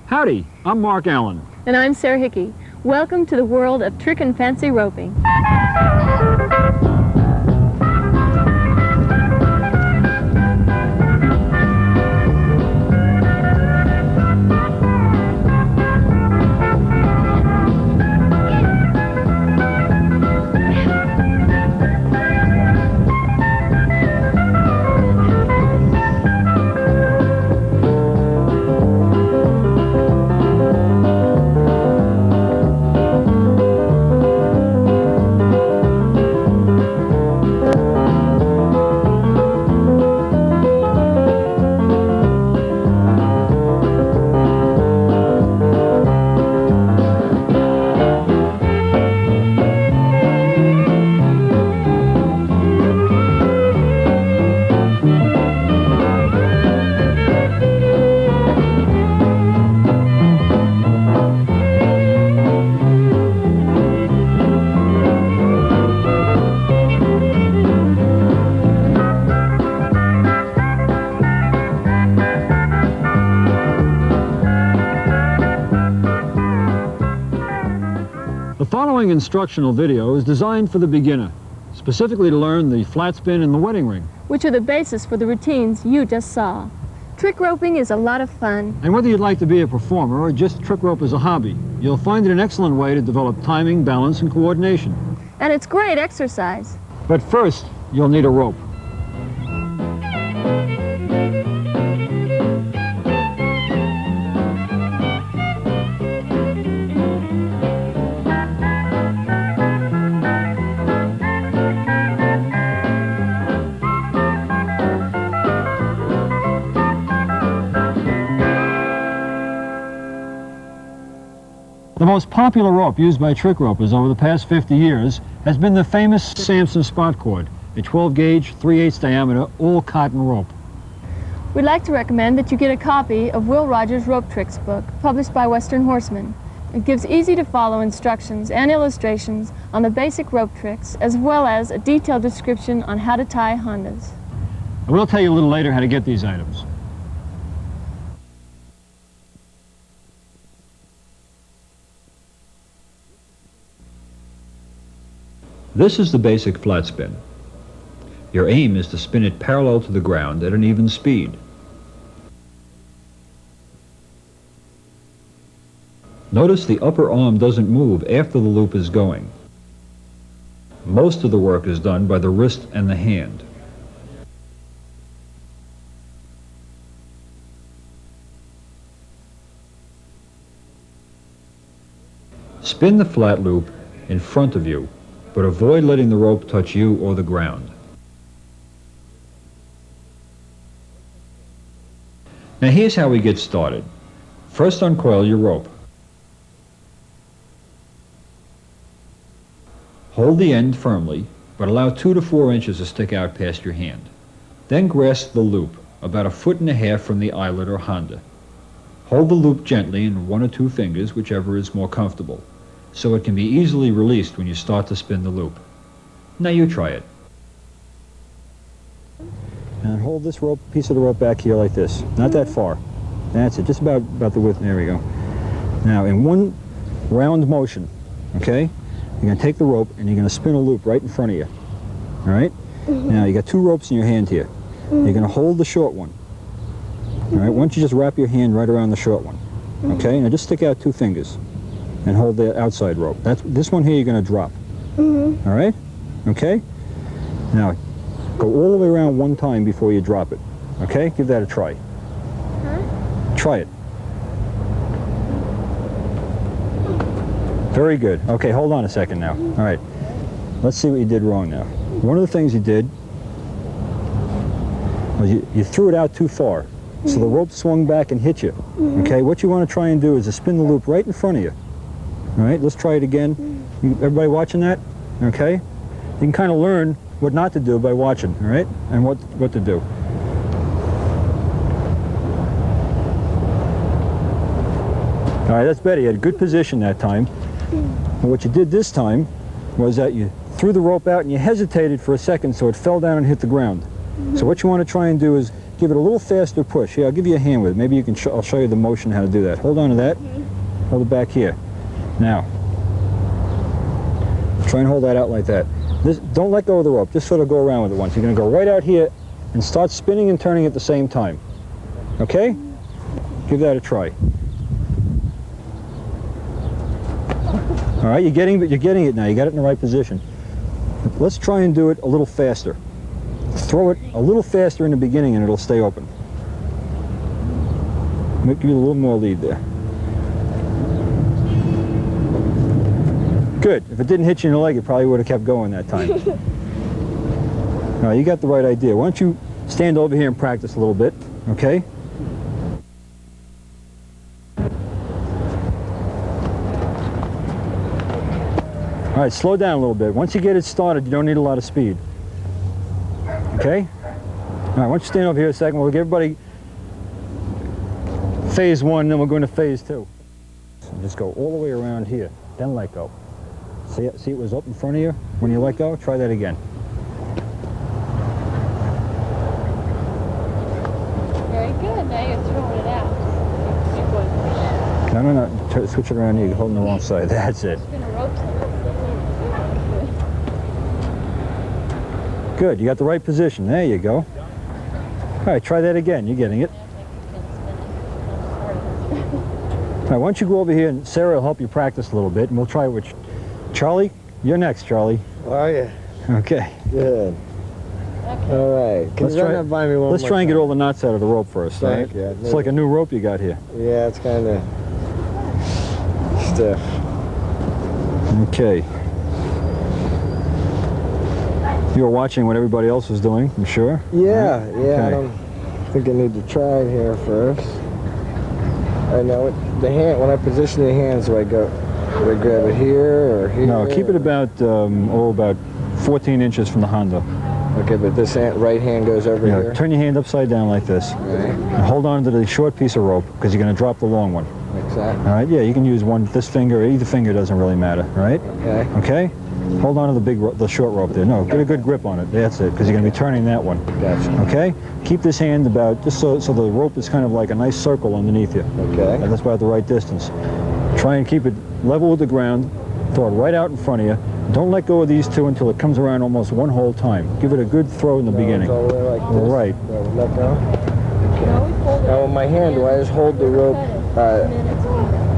Howdy, I'm Mark Allen. And I'm Sara Hickey. Welcome to the world of trick and fancy roping. The following instructional video is designed for the beginner, specifically to learn the flat spin and the wedding ring. Which are the basis for the routines you just saw. Trick roping is a lot of fun. And whether you'd like to be a performer or just trick rope as a hobby, you'll find it an excellent way to develop timing, balance, and coordination. And it's great exercise. But first, you'll need a rope. The most popular rope used by trick ropers over the past 50 years has been the famous Samson spot cord, a 12-gauge, 3/8 diameter, all-cotton rope. We'd like to recommend that you get a copy of Will Rogers' Rope Tricks book, published by Western Horseman. It gives easy-to-follow instructions and illustrations on the basic rope tricks, as well as a detailed description on how to tie Hondas. I will tell you a little later how to get these items. This is the basic flat spin. Your aim is to spin it parallel to the ground at an even speed. Notice the upper arm doesn't move after the loop is going. Most of the work is done by the wrist and the hand. Spin the flat loop in front of you, but avoid letting the rope touch you or the ground. Now here's how we get started. First, uncoil your rope. Hold the end firmly, but allow 2 to 4 inches to stick out past your hand. Then grasp the loop, about 1.5 feet from the eyelet or Honda. Hold the loop gently in 1 or 2 fingers, whichever is more comfortable, so it can be easily released when you start to spin the loop. Now you try it. And hold this rope, piece of the rope back here like this. Not that far. That's it, just about the width. There we go. Now in one round motion, okay, you're going to take the rope and you're going to spin a loop right in front of you. All right? Now you got 2 ropes in your hand here. You're going to hold the short one. All right? Once you just wrap your hand right around the short one. Okay? Now just stick out 2 fingers and hold the outside rope. This one here you're going to drop. All right? Okay? Now, go all the way around one time before you drop it. Okay? Give that a try. Try it. Very good. Okay, hold on a second now. All right. Let's see what you did wrong now. One of the things you did was you threw it out too far. So the rope swung back and hit you. Okay? What you want to try and do is to spin the loop right in front of you. All right, let's try it again. Everybody watching that? Okay? You can kind of learn what not to do by watching, all right? And what to do. All right, that's better. You had a good position that time. And what you did this time was that you threw the rope out and you hesitated for a second so it fell down and hit the ground. So what you want to try and do is give it a little faster push. Here, I'll give you a hand with it. Maybe you can, I'll show you the motion how to do that. Hold on to that. Hold it back here. Now, try and hold that out like that. Don't let go of the rope. Just sort of go around with it once. You're going to go right out here and start spinning and turning at the same time. Okay? Give that a try. All right, you're getting it now. You got it in the right position. Let's try and do it a little faster. Throw it a little faster in the beginning and it'll stay open. Give you a little more lead there. Good. If it didn't hit you in the leg, it probably would have kept going that time. All right, you got the right idea. Why don't you stand over here and practice a little bit, okay? All right, slow down a little bit. Once you get it started, you don't need a lot of speed. Okay? All right, why don't you stand over here a second. We'll give everybody phase 1, then we'll go into phase 2. So just go all the way around here, then let go. See it was up in front of you? When you let go, try that again. Very good. Now you're throwing it out. No. Switch it around here. You're holding the wrong side. That's it. Good. You got the right position. There you go. All right, try that again. You're getting it. All right, why don't you go over here and Sarah will help you practice a little bit, and we'll try it with Charlie. You're next, Charlie. Oh, yeah. Okay. Good. Okay. All right. Can you run that by me one more Let's try and get all the knots out of the rope first, all right? Thank you. It's like a new rope you got here. Yeah, it's kind of stiff. Okay. You were watching what everybody else was doing, I'm sure? Yeah, Right? yeah. I Okay. don't think I need to try it here first. I know the hand. When I position the hands, do I grab it here or here? No, keep it about about 14 inches from the Honda. Okay, but this right hand goes over Yeah, here. turn your hand upside down like this. Right. And hold on to the short piece of rope because you're going to drop the long one. Exactly. All right? Yeah, you can use this finger, either finger doesn't really matter, right? Okay. Okay? Hold on to the short rope there. No, get a good grip on it. That's it, because you're going to be turning that one. Gotcha. Okay? Keep this hand about, just so the rope is kind of like a nice circle underneath you. Okay. And that's about the right distance. Try and keep it level with the ground. Throw it right out in front of you. Don't let go of these two until it comes around almost one whole time. Give it a good throw in the beginning. All the way like this. Right. Let go. Now with my hand, do I just hold the rope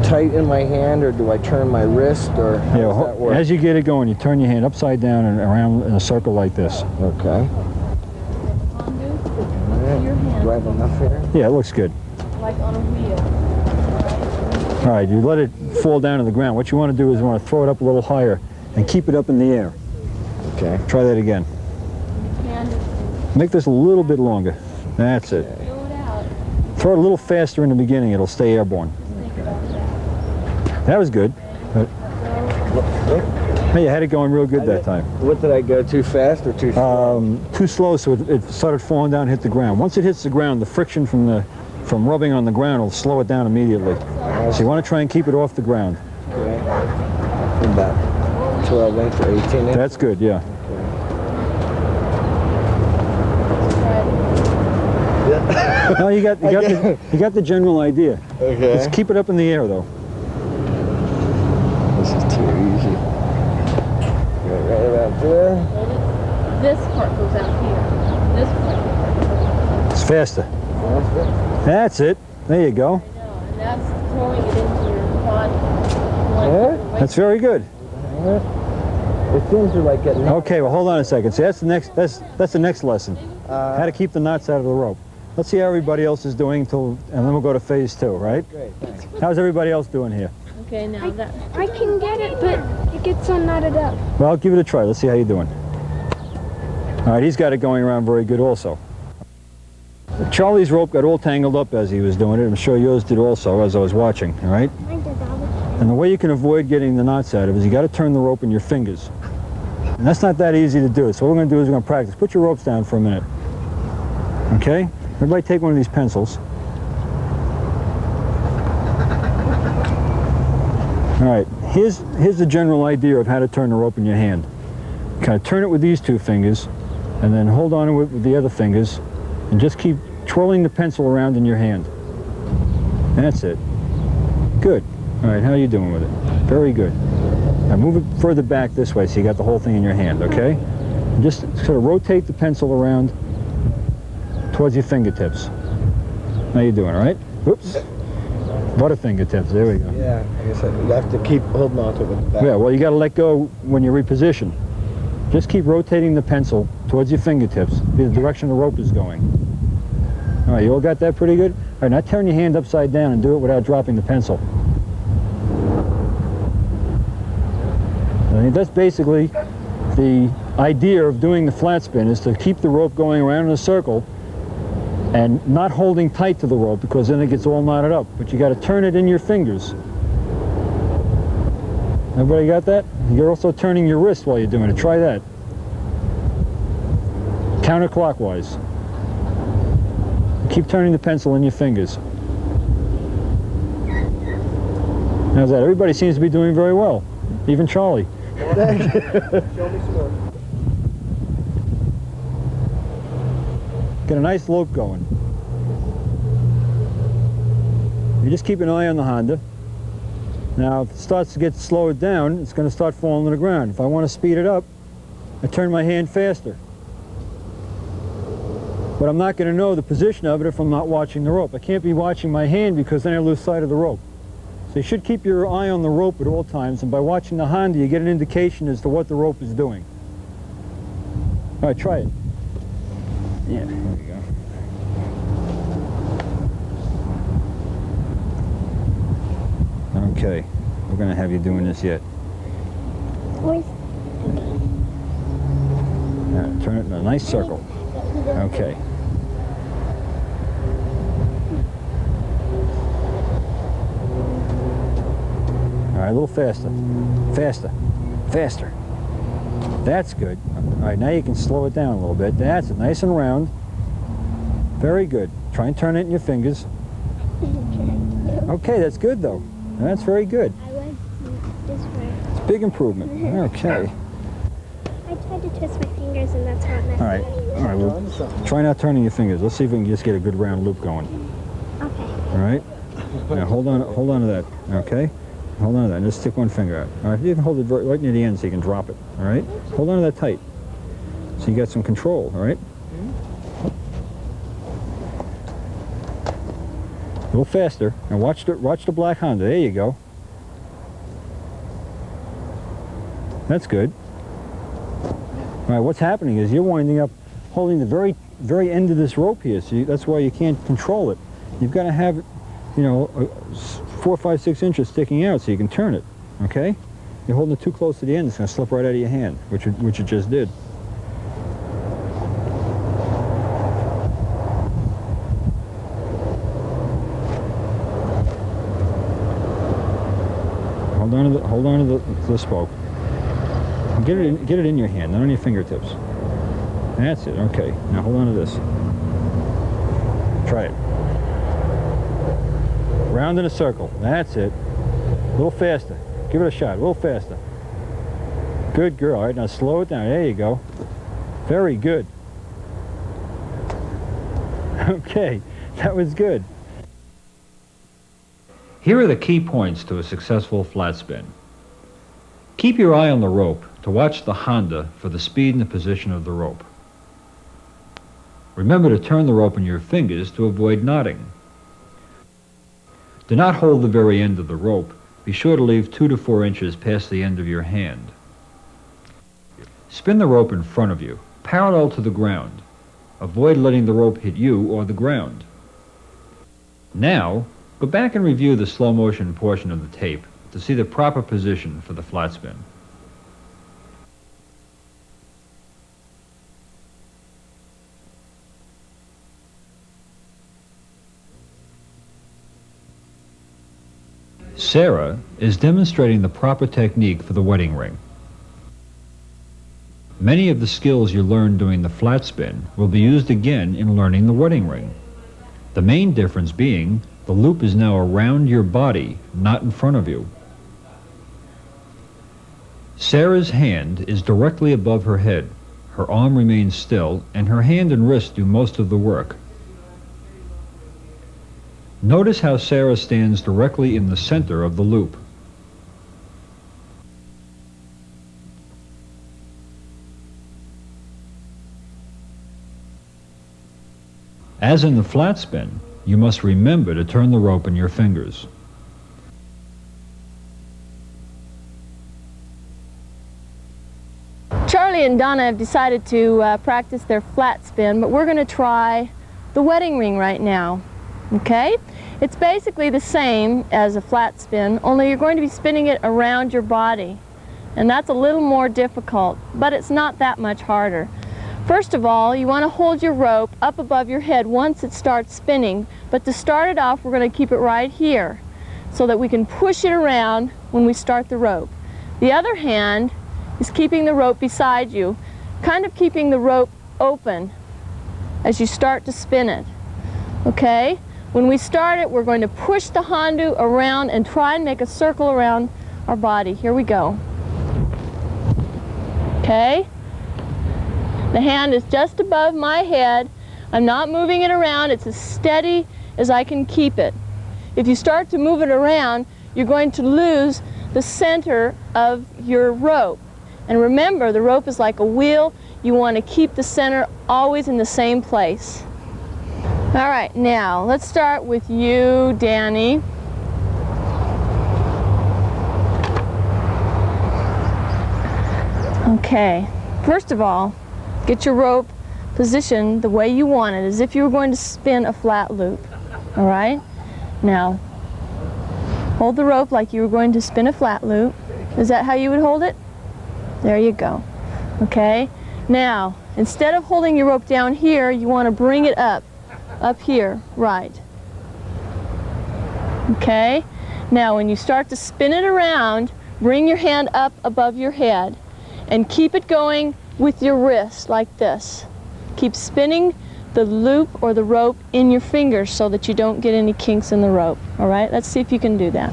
tight in my hand, or do I turn my wrist, or how does that work? As you get it going, you turn your hand upside down and around in a circle like this. Okay. Right enough here? Yeah, it looks good. Like on a wheel. All right, you let it fall down to the ground. What you want to do is you want to throw it up a little higher and keep it up in the air. Okay. Try that again. Make this a little bit longer. That's it. Throw it out. Throw it a little faster in the beginning. It'll stay airborne. That was good. Hey, you had it going real good that time. What did I go, too fast or too slow? Too slow, so it started falling down and hit the ground. Once it hits the ground, the friction from rubbing on the ground will slow it down immediately. So you want to try and keep it off the ground. Okay. About 12 inches or 18 inches? That's good, yeah. No, you got the general idea. Okay. Let's keep it up in the air, though. This is too easy. Right about there. This part goes out here. This part goes out. It's faster. That's it. There you go. I know, and that's throwing it into your body. That's very good. It seems to like getting... Okay, well, hold on a second. See, that's the next lesson. How to keep the knots out of the rope. Let's see how everybody else is doing, and then we'll go to phase 2, right? Great, thanks. How's everybody else doing here? Okay, now that. I can get it, but it gets so knotted up. Well, give it a try. Let's see how you're doing. All right, he's got it going around very good also. Charlie's rope got all tangled up as he was doing it. I'm sure yours did also as I was watching, all right? I did all the time. And the way you can avoid getting the knots out of it is you got to turn the rope in your fingers. And that's not that easy to do. So what we're going to do is we're going to practice. Put your ropes down for a minute. Okay? Everybody take one of these pencils. All right, here's the general idea of how to turn the rope in your hand. Kind of turn it with these two fingers, and then hold on to it with the other fingers, and just keep twirling the pencil around in your hand. That's it. Good. All right, how are you doing with it? Very good. Now move it further back this way so you got the whole thing in your hand, okay? And just sort of rotate the pencil around towards your fingertips. How you doing, all right? Oops. Butter fingertips, there we go. Yeah, I guess you have to keep holding on to it with the back. Yeah, well, you got to let go when you reposition. Just keep rotating the pencil towards your fingertips, the direction the rope is going. All right, you all got that pretty good? All right, now turn your hand upside down and do it without dropping the pencil. I mean, that's basically the idea of doing the flat spin, is to keep the rope going around in a circle and not holding tight to the rope, because then it gets all knotted up. But you got to turn it in your fingers. Everybody got that? You're also turning your wrist while you're doing it. Try that. Counterclockwise. Keep turning the pencil in your fingers. How's that? Everybody seems to be doing very well. Even Charlie. Show me some more. Get a nice lope going. You just keep an eye on the Honda. Now, if it starts to get slowed down, it's going to start falling to the ground. If I want to speed it up, I turn my hand faster. But I'm not going to know the position of it if I'm not watching the rope. I can't be watching my hand, because then I lose sight of the rope. So you should keep your eye on the rope at all times, and by watching the Honda, you get an indication as to what the rope is doing. All right, try it. Yeah, there we go. Okay, we're going to have you doing this yet. Voice. Turn it in a nice circle. Okay. All right, a little faster. Faster. Faster. That's good. All right, now you can slow it down a little bit. That's it, nice and round. Very good. Try and turn it in your fingers. Okay, that's good though. That's very good. I went this way. It's a big improvement. Okay. I tried to twist my fingers and that's what messed All right. All right, well, try not turning your fingers. Let's see if we can just get a good round loop going. Okay. All right. Now hold on to that. Okay. Hold on to that. And just stick one finger out. All right. You can hold it right near the end so you can drop it. All right. Hold on to that tight. So you got some control. All right. A little faster. And watch the black Honda. There you go. That's good. All right. What's happening is you're winding up holding the very end of this rope here. So that's why you can't control it. You've got to have it, you know, 4, 5, 6 inches sticking out so you can turn it. Okay. You're holding it too close to the end. It's going to slip right out of your hand, which it just did. Hold on to the spoke. Get it in your hand, not on your fingertips. That's it. Okay. Now hold on to this. Try it. Round in a circle. That's it. A little faster. Give it a shot. A little faster. Good girl. All right. Now slow it down. There you go. Very good. Okay. That was good. Here are the key points to a successful flat spin. Keep your eye on the rope to watch the Honda for the speed and the position of the rope. Remember to turn the rope in your fingers to avoid knotting. Do not hold the very end of the rope. Be sure to leave 2 to 4 inches past the end of your hand. Spin the rope in front of you, parallel to the ground. Avoid letting the rope hit you or the ground. Now, go back and review the slow motion portion of the tape to see the proper position for the flat spin. Sara is demonstrating the proper technique for the wedding ring. Many of the skills you learned doing the flat spin will be used again in learning the wedding ring. The main difference being the loop is now around your body, not in front of you. Sara's hand is directly above her head. Her arm remains still, and her hand and wrist do most of the work. Notice how Sara stands directly in the center of the loop. As in the flat spin, you must remember to turn the rope in your fingers. Charlie and Donna have decided to practice their flat spin, but we're going to try the wedding ring right now. Okay? It's basically the same as a flat spin, only you're going to be spinning it around your body. And that's a little more difficult, but it's not that much harder. First of all, you want to hold your rope up above your head once it starts spinning, but to start it off, we're going to keep it right here so that we can push it around when we start the rope. The other hand is keeping the rope beside you, kind of keeping the rope open as you start to spin it. Okay? When we start it, we're going to push the hondu around and try and make a circle around our body. Here we go. Okay? The hand is just above my head. I'm not moving it around. It's as steady as I can keep it. If you start to move it around, you're going to lose the center of your rope. And remember, the rope is like a wheel. You want to keep the center always in the same place. All right, now let's start with you, Danny. Okay, first of all, get your rope positioned the way you want it, as if you were going to spin a flat loop. All right? Now, hold the rope like you were going to spin a flat loop. Is that how you would hold it? There you go. Okay? Now, instead of holding your rope down here, you want to bring it up here, right. Okay? Now, when you start to spin it around, bring your hand up above your head and keep it going with your wrist like this. Keep spinning the loop or the rope in your fingers so that you don't get any kinks in the rope. All right? Let's see if you can do that.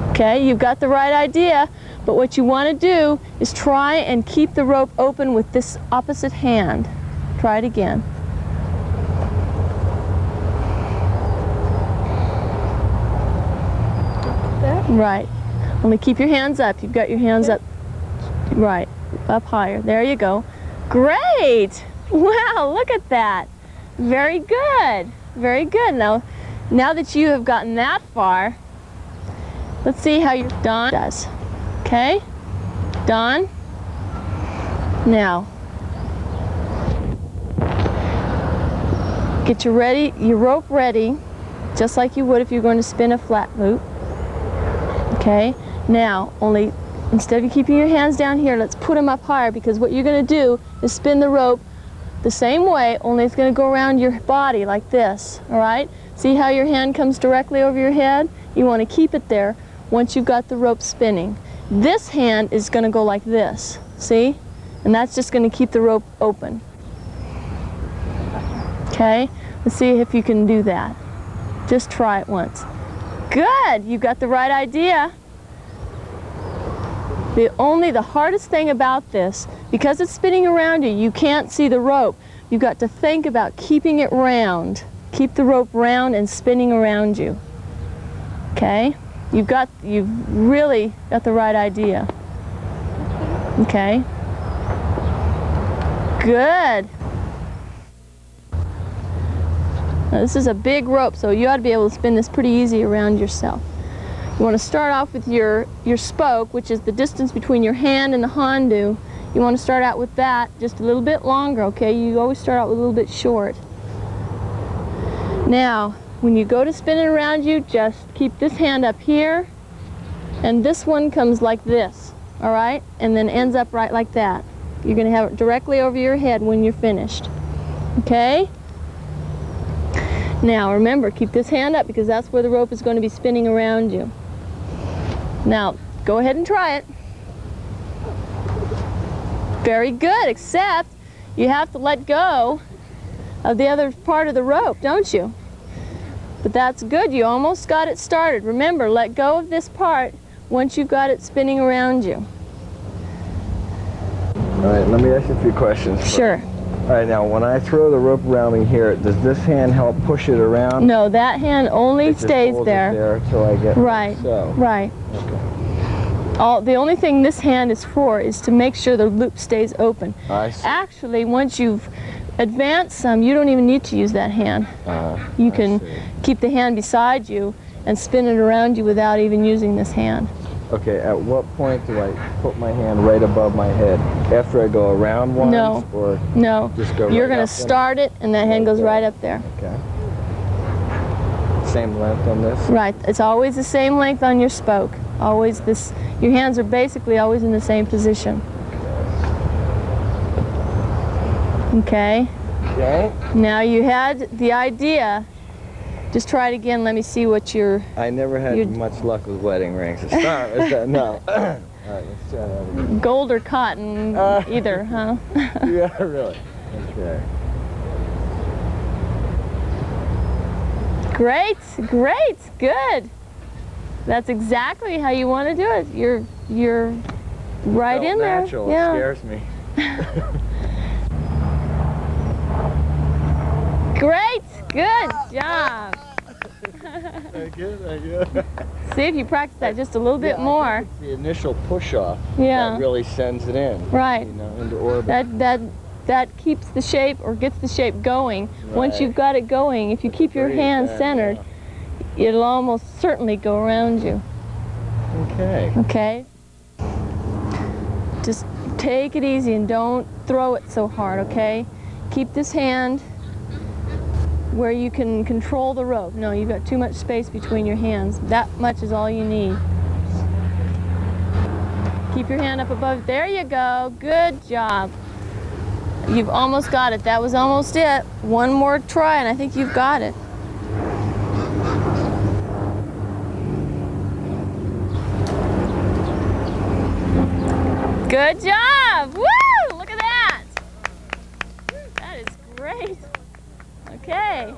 Okay, you've got the right idea, but what you want to do is try and keep the rope open with this opposite hand. Try it again. Right. Only keep your hands up. You've got your hands up. Right. Up higher. There you go. Great! Wow, look at that. Very good. Very good. Now that you have gotten that far, let's see how your Don does. Okay? Don? Now, get your rope ready, just like you would if you're going to spin a flat loop. Okay? Now, only instead of keeping your hands down here, let's put them up higher, because what you're going to do is spin the rope the same way, only it's going to go around your body like this. All right? See how your hand comes directly over your head? You want to keep it there once you've got the rope spinning. This hand is going to go like this. See? And that's just going to keep the rope open. Okay? Let's see if you can do that. Just try it once. Good! You got the right idea. The hardest thing about this, because it's spinning around you, you can't see the rope. You've got to think about keeping it round. Keep the rope round and spinning around you. Okay? You've really got the right idea. Okay? Good. Now, this is a big rope, so you ought to be able to spin this pretty easy around yourself. You want to start off with your spoke, which is the distance between your hand and the hondu. You want to start out with that just a little bit longer, okay? You always start out with a little bit short. Now, when you go to spin it around you, just keep this hand up here, and this one comes like this, all right? And then ends up right like that. You're going to have it directly over your head when you're finished, okay? Now, remember, keep this hand up because that's where the rope is going to be spinning around you. Now, go ahead and try it. Very good, except you have to let go of the other part of the rope, don't you? But that's good. You almost got it started. Remember, let go of this part once you've got it spinning around you. All right, let me ask you a few questions. Sure. All right, now when I throw the rope around me here, does this hand help push it around? No, that hand only It just stays holds there. it there till I get Right, so. right. Okay. The only thing this hand is for is to make sure the loop stays open. I see. Actually, once you've advanced some, you don't even need to use that hand. You can keep the hand beside you and spin it around you without even using this hand. Okay, at what point do I put my hand right above my head? After I go around once? No. Or No. just go You're right going to up start it, and that hand goes right up there. Okay. Same length on this? Right. It's always the same length on your spoke. Always this. Your hands are basically always in the same position. Okay. Okay. Now you had the idea. Just try it again. Let me see what your... I never had much luck with wedding rings. To start with that. No. All right, let's try that again. Gold or cotton, either, huh? Yeah, really. Okay. Great, great, good. That's exactly how you want to do it. You're right Felt in there. Natural. Yeah. It scares me. Great, good job. Thank you, thank you. See if you practice that just a little bit more. It's the initial push-off Yeah. that really sends it in. Right. You know, into orbit. That keeps the shape or gets the shape going. Once Right. you've got it going, if you keep your hand centered, it'll almost certainly go around you. Okay. Okay? Just take it easy and don't throw it so hard, okay? Keep this hand where you can control the rope. No, you've got too much space between your hands. That much is all you need. Keep your hand up above. There you go. Good job. You've almost got it. That was almost it. One more try and I think you've got it. Good job! Woo! Look at that! That is great. Okay.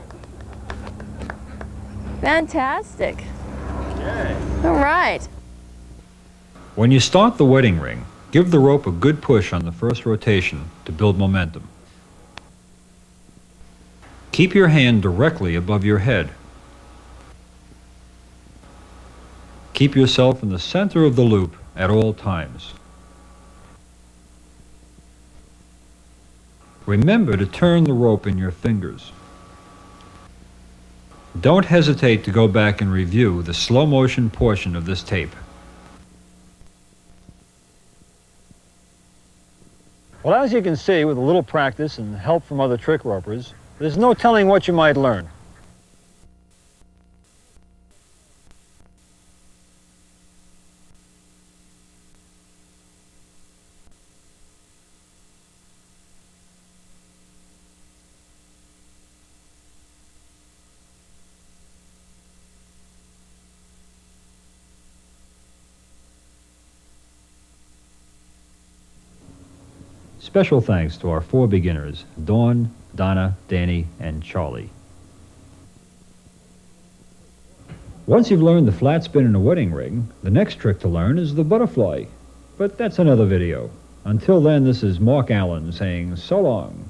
Fantastic. Okay. All right. When you start the wedding ring, give the rope a good push on the first rotation to build momentum. Keep your hand directly above your head. Keep yourself in the center of the loop at all times. Remember to turn the rope in your fingers. Don't hesitate to go back and review the slow motion portion of this tape. Well, as you can see, with a little practice and help from other trick ropers, there's no telling what you might learn. Special thanks to our 4 beginners, Dawn, Donna, Danny, and Charlie. Once you've learned the flat spin in a wedding ring, the next trick to learn is the butterfly. But that's another video. Until then, this is Mark Allen saying so long.